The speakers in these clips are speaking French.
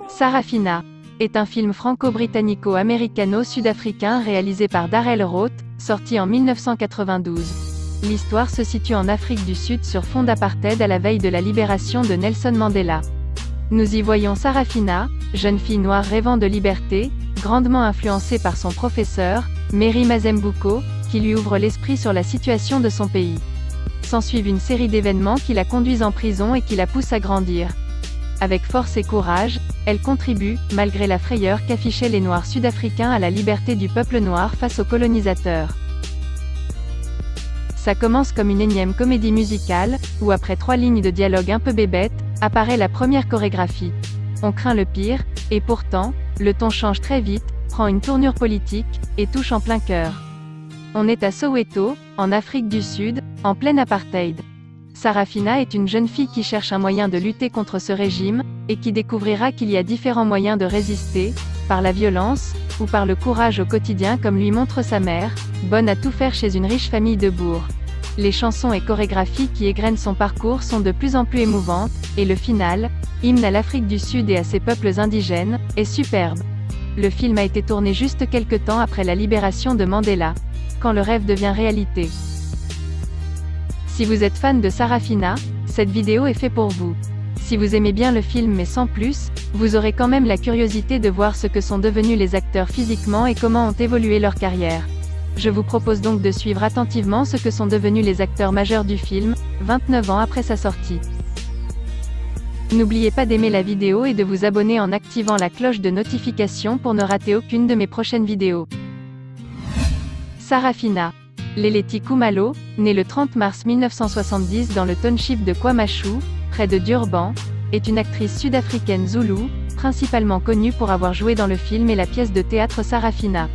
Sarafina est un film franco-britannico-américano-sud-africain réalisé par Darrell Roth, sorti en 1992. L'histoire se situe en Afrique du Sud sur fond d'apartheid à la veille de la libération de Nelson Mandela. Nous y voyons Sarafina, jeune fille noire rêvant de liberté, grandement influencée par son professeur, Mary Mazembuko, qui lui ouvre l'esprit sur la situation de son pays. S'ensuivent une série d'événements qui la conduisent en prison et qui la poussent à grandir. Avec force et courage, elle contribue, malgré la frayeur qu'affichaient les Noirs sud-africains, à la liberté du peuple noir face aux colonisateurs. Ça commence comme une énième comédie musicale, où après 3 lignes de dialogue un peu bébête, apparaît la première chorégraphie. On craint le pire, et pourtant, le ton change très vite, prend une tournure politique, et touche en plein cœur. On est à Soweto, en Afrique du Sud, en plein apartheid. Sarafina est une jeune fille qui cherche un moyen de lutter contre ce régime, et qui découvrira qu'il y a différents moyens de résister, par la violence, ou par le courage au quotidien comme lui montre sa mère, bonne à tout faire chez une riche famille de bourgs. Les chansons et chorégraphies qui égrènent son parcours sont de plus en plus émouvantes, et le final, hymne à l'Afrique du Sud et à ses peuples indigènes, est superbe. Le film a été tourné juste quelque temps après la libération de Mandela. Quand le rêve devient réalité. Si vous êtes fan de Sarafina, cette vidéo est faite pour vous. Si vous aimez bien le film mais sans plus, vous aurez quand même la curiosité de voir ce que sont devenus les acteurs physiquement et comment ont évolué leur carrière. Je vous propose donc de suivre attentivement ce que sont devenus les acteurs majeurs du film, 29 ans après sa sortie. N'oubliez pas d'aimer la vidéo et de vous abonner en activant la cloche de notification pour ne rater aucune de mes prochaines vidéos. Sarafina Lelethi Khumalo, née le 30 mars 1970 dans le township de KwaMashu, près de Durban, est une actrice sud-africaine zoulou, principalement connue pour avoir joué dans le film et la pièce de théâtre Sarafina.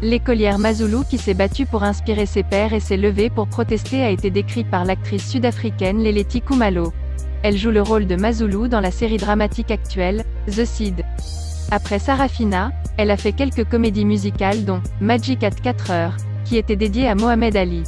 L'écolière Mazulu qui s'est battue pour inspirer ses pairs et s'est levée pour protester a été décrite par l'actrice sud-africaine Lelethi Khumalo. Elle joue le rôle de Mazulu dans la série dramatique actuelle, The Seed. Après Sarafina, elle a fait quelques comédies musicales dont Magic at 4 heures, qui était dédiée à Mohamed Ali.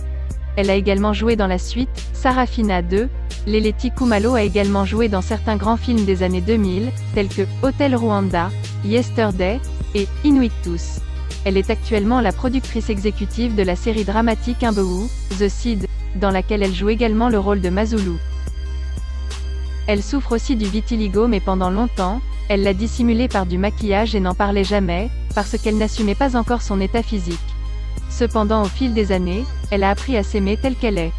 Elle a également joué dans la suite, Sarafina 2. Lelethi Khumalo a également joué dans certains grands films des années 2000, tels que Hotel Rwanda, Yesterday, et Invictus. Elle est actuellement la productrice exécutive de la série dramatique Mbewu, The Seed, dans laquelle elle joue également le rôle de Mazulu. Elle souffre aussi du vitiligo mais pendant longtemps, elle l'a dissimulé par du maquillage et n'en parlait jamais, parce qu'elle n'assumait pas encore son état physique. Cependant au fil des années, elle a appris à s'aimer telle qu'elle est.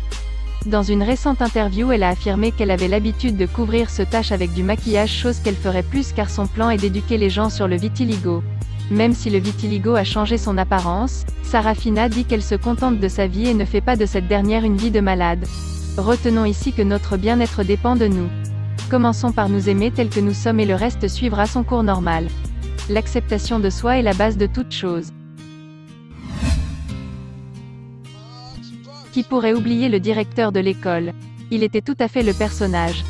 Dans une récente interview elle a affirmé qu'elle avait l'habitude de couvrir ce tache avec du maquillage, chose qu'elle ferait plus car son plan est d'éduquer les gens sur le vitiligo. Même si le vitiligo a changé son apparence, Sarafina dit qu'elle se contente de sa vie et ne fait pas de cette dernière une vie de malade. Retenons ici que notre bien-être dépend de nous. Commençons par nous aimer tels que nous sommes et le reste suivra son cours normal. L'acceptation de soi est la base de toute chose. Qui pourrait oublier le directeur de l'école? Il était tout à fait le personnage.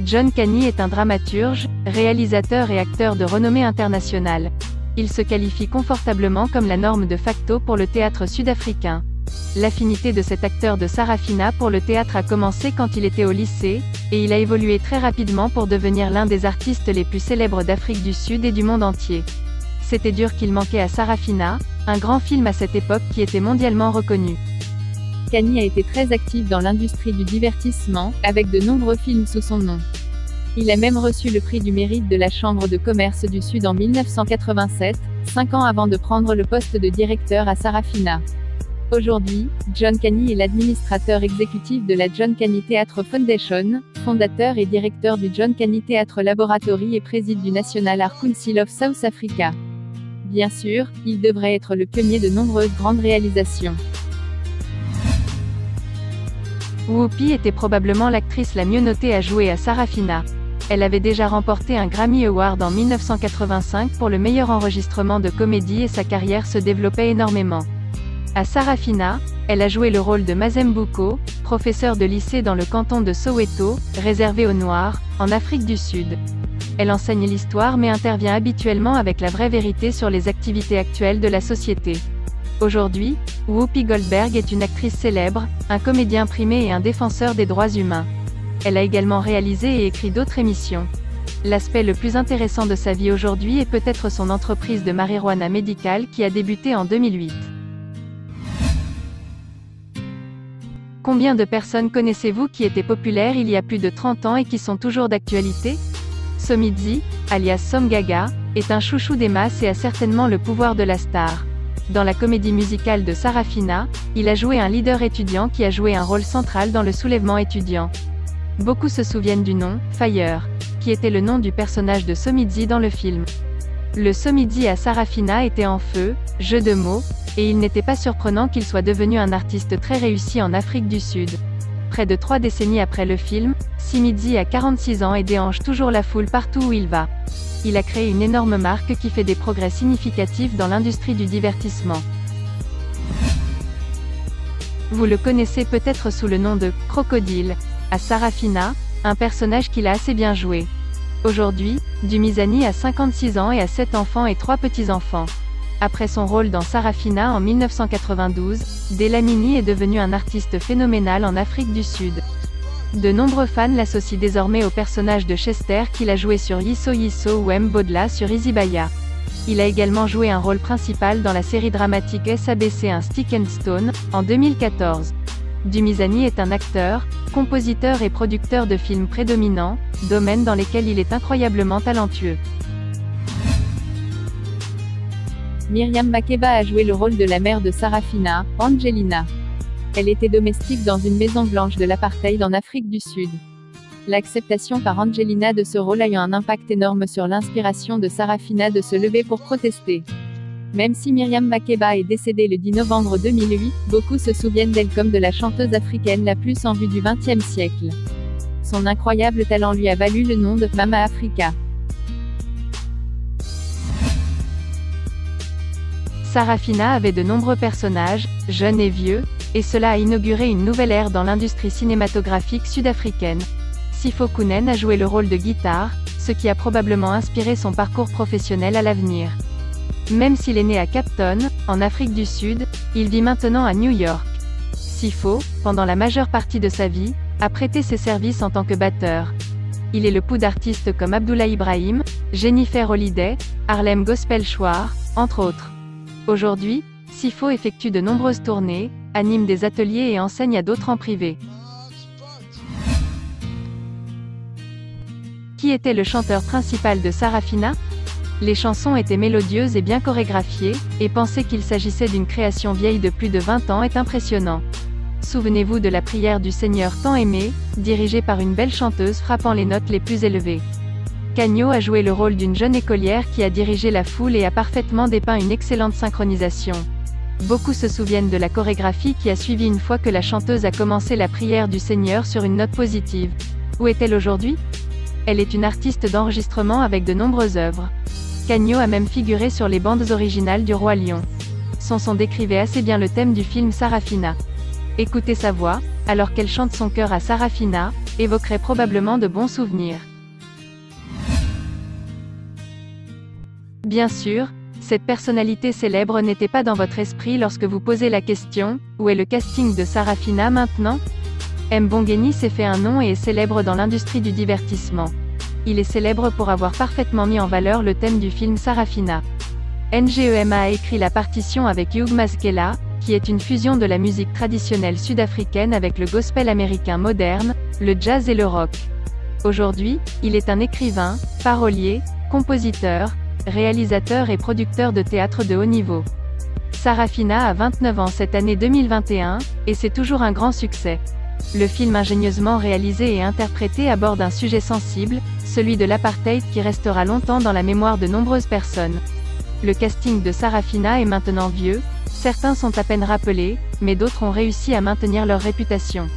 John Kani est un dramaturge, réalisateur et acteur de renommée internationale. Il se qualifie confortablement comme la norme de facto pour le théâtre sud-africain. L'affinité de cet acteur de Sarafina pour le théâtre a commencé quand il était au lycée, et il a évolué très rapidement pour devenir l'un des artistes les plus célèbres d'Afrique du Sud et du monde entier. C'était dur qu'il manquait à Sarafina, un grand film à cette époque qui était mondialement reconnu. Kani a été très actif dans l'industrie du divertissement, avec de nombreux films sous son nom. Il a même reçu le prix du mérite de la Chambre de commerce du Sud en 1987, 5 ans avant de prendre le poste de directeur à Sarafina. Aujourd'hui, John Kani est l'administrateur exécutif de la John Kani Theatre Foundation, fondateur et directeur du John Kani Theatre Laboratory et préside du National Art Council of South Africa. Bien sûr, il devrait être le pionnier de nombreuses grandes réalisations. Whoopi était probablement l'actrice la mieux notée à jouer à Sarafina. Elle avait déjà remporté un Grammy Award en 1985 pour le meilleur enregistrement de comédie et sa carrière se développait énormément. À Sarafina, elle a joué le rôle de Mazembuko, professeur de lycée dans le canton de Soweto, réservé aux Noirs, en Afrique du Sud. Elle enseigne l'histoire mais intervient habituellement avec la vraie vérité sur les activités actuelles de la société. Aujourd'hui, Whoopi Goldberg est une actrice célèbre, un comédien primé et un défenseur des droits humains. Elle a également réalisé et écrit d'autres émissions. L'aspect le plus intéressant de sa vie aujourd'hui est peut-être son entreprise de marijuana médicale qui a débuté en 2008. Combien de personnes connaissez-vous qui étaient populaires il y a plus de 30 ans et qui sont toujours d'actualité? Somidzi, alias Som Gaga, est un chouchou des masses et a certainement le pouvoir de la star. Dans la comédie musicale de Sarafina, il a joué un leader étudiant qui a joué un rôle central dans le soulèvement étudiant. Beaucoup se souviennent du nom, Fire, qui était le nom du personnage de Somidzi dans le film. Le Somidzi à Sarafina était en feu, jeu de mots, et il n'était pas surprenant qu'il soit devenu un artiste très réussi en Afrique du Sud. Près de 3 décennies après le film, Somidzi a 46 ans et déhanche toujours la foule partout où il va. Il a créé une énorme marque qui fait des progrès significatifs dans l'industrie du divertissement. Vous le connaissez peut-être sous le nom de « Crocodile », à Sarafina, un personnage qu'il a assez bien joué. Aujourd'hui, Dumizani a 56 ans et a 7 enfants et 3 petits-enfants. Après son rôle dans Sarafina en 1992, Delamini est devenu un artiste phénoménal en Afrique du Sud. De nombreux fans l'associent désormais au personnage de Chester qu'il a joué sur Yiso Yiso ou Mbodla sur Izibaya. Il a également joué un rôle principal dans la série dramatique SABC Un Stick and Stone, en 2014. Dumizani est un acteur, compositeur et producteur de films prédominants, domaines dans lesquels il est incroyablement talentueux. Miriam Makeba a joué le rôle de la mère de Sarafina, Angelina. Elle était domestique dans une maison blanche de l'apartheid en Afrique du Sud. L'acceptation par Angelina de ce rôle a eu un impact énorme sur l'inspiration de Sarafina de se lever pour protester. Même si Miriam Makeba est décédée le 10 novembre 2008, beaucoup se souviennent d'elle comme de la chanteuse africaine la plus en vue du XXe siècle. Son incroyable talent lui a valu le nom de « Mama Africa ». Sarafina avait de nombreux personnages, jeunes et vieux, et cela a inauguré une nouvelle ère dans l'industrie cinématographique sud-africaine. Sipho Koonen a joué le rôle de Guitare, ce qui a probablement inspiré son parcours professionnel à l'avenir. Même s'il est né à Cape Town, en Afrique du Sud, il vit maintenant à New York. Sipho, pendant la majeure partie de sa vie, a prêté ses services en tant que batteur. Il est le pouls d'artistes comme Abdoulaye Ibrahim, Jennifer Holliday, Harlem Gospel Choir, entre autres. Aujourd'hui, Sipho effectue de nombreuses tournées, anime des ateliers et enseigne à d'autres en privé. Qui était le chanteur principal de Sarafina? Les chansons étaient mélodieuses et bien chorégraphiées, et penser qu'il s'agissait d'une création vieille de plus de 20 ans est impressionnant. Souvenez-vous de la prière du Seigneur tant aimée, dirigée par une belle chanteuse frappant les notes les plus élevées. Kagno a joué le rôle d'une jeune écolière qui a dirigé la foule et a parfaitement dépeint une excellente synchronisation. Beaucoup se souviennent de la chorégraphie qui a suivi une fois que la chanteuse a commencé la prière du Seigneur sur une note positive. Où est-elle aujourd'hui? Elle est une artiste d'enregistrement avec de nombreuses œuvres. Kagno a même figuré sur les bandes originales du Roi Lion. Son son décrivait assez bien le thème du film Sarafina. Écouter sa voix, alors qu'elle chante son cœur à Sarafina, évoquerait probablement de bons souvenirs. Bien sûr, cette personnalité célèbre n'était pas dans votre esprit lorsque vous posez la question « Où est le casting de Sarafina maintenant ?» Mbongeni s'est fait un nom et est célèbre dans l'industrie du divertissement. Il est célèbre pour avoir parfaitement mis en valeur le thème du film Sarafina. Ngema a écrit la partition avec Hugh Masekela, qui est une fusion de la musique traditionnelle sud-africaine avec le gospel américain moderne, le jazz et le rock. Aujourd'hui, il est un écrivain, parolier, compositeur, réalisateur et producteur de théâtre de haut niveau. Sarafina a 29 ans cette année 2021, et c'est toujours un grand succès. Le film ingénieusement réalisé et interprété aborde un sujet sensible, celui de l'apartheid qui restera longtemps dans la mémoire de nombreuses personnes. Le casting de Sarafina est maintenant vieux, certains sont à peine rappelés, mais d'autres ont réussi à maintenir leur réputation.